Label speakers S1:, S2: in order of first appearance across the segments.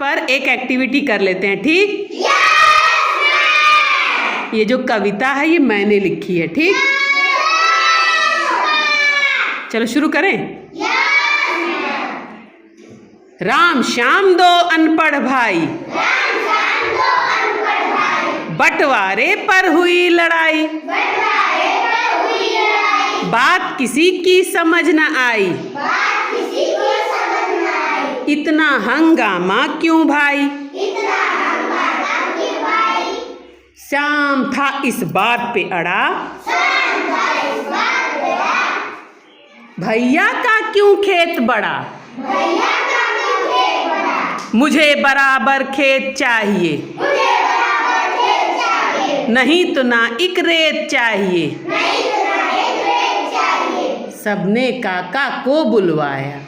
S1: पर एक एक्टिविटी कर लेते हैं, ठीक? ये जो कविता है ये मैंने लिखी है, ठीक? चलो शुरू करें। राम श्याम दो अनपढ़ भाई, बंटवारे पर हुई लड़ाई, बात किसी की समझ न आई, इतना हंगामा क्यों भाई? श्याम था इस बात पे अड़ा, भैया का क्यों खेत बड़ा, मुझे बराबर खेत चाहिए, नहीं तो ना एक रेत चाहिए। सबने काका को बुलवाया,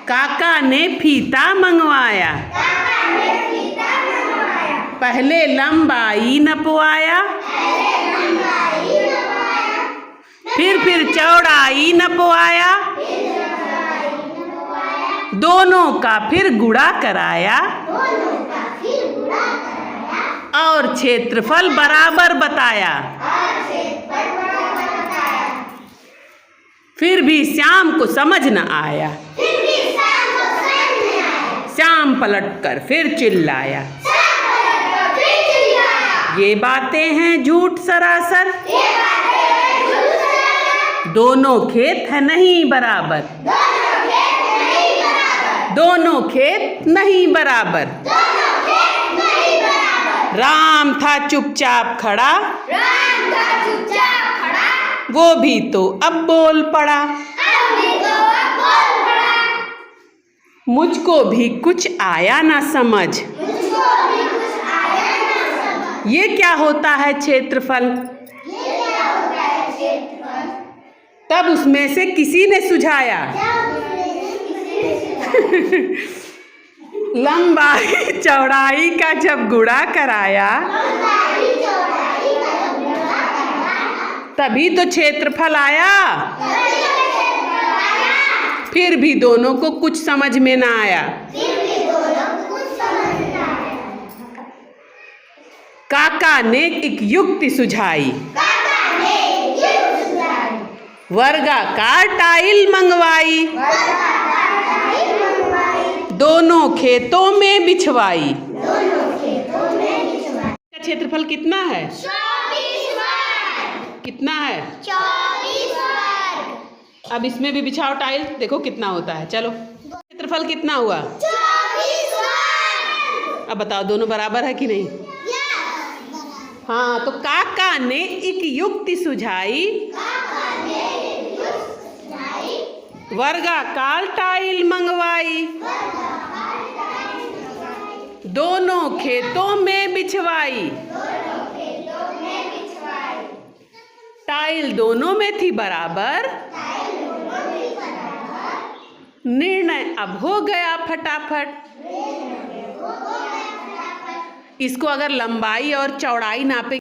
S1: काका ने फीता मंगवाया, पहले लंबाई नपवाया, फिर चौड़ाई नपवाया, दोनों का फिर गुणा कराया, और क्षेत्रफल बराबर बताया। फिर भी श्याम को समझ न आया, श्याम पलटकर फिर चिल्लाया, ये बातें हैं झूठ सरासर, दोनों खेत है नहीं बराबर, दोनों खेत नहीं बराबर। राम था चुपचाप खड़ा, वो भी तो अब बोल पड़ा, मुझको भी कुछ आया ना समझ, ये क्या होता है क्षेत्रफल? तब उसमें से किसी ने सुझाया, लंबाई चौड़ाई का जब गुणा कराया, तभी तो क्षेत्रफल आया। फिर भी दोनों को कुछ समझ में ना आया। काका ने एक युक्ति सुझाई, वर्गाकार टाइल मंगवाई, दोनों खेतों में बिछवाई। क्षेत्रफल कितना है? कितना है?
S2: 24 वर्ग।
S1: अब इसमें भी बिछाओ टाइल, देखो कितना होता है। चलो क्षेत्रफल कितना हुआ?
S2: 24 वर्ग।
S1: अब बताओ दोनों बराबर है कि नहीं? हाँ, तो काका ने एक युक्ति सुझाई, वर्गाकार टाइल मंगवाई, दोनों खेतों में बिछवाई, टाइल दोनों में थी बराबर, निर्णय अब हो गया फटाफट। इसको अगर लंबाई और चौड़ाई नापे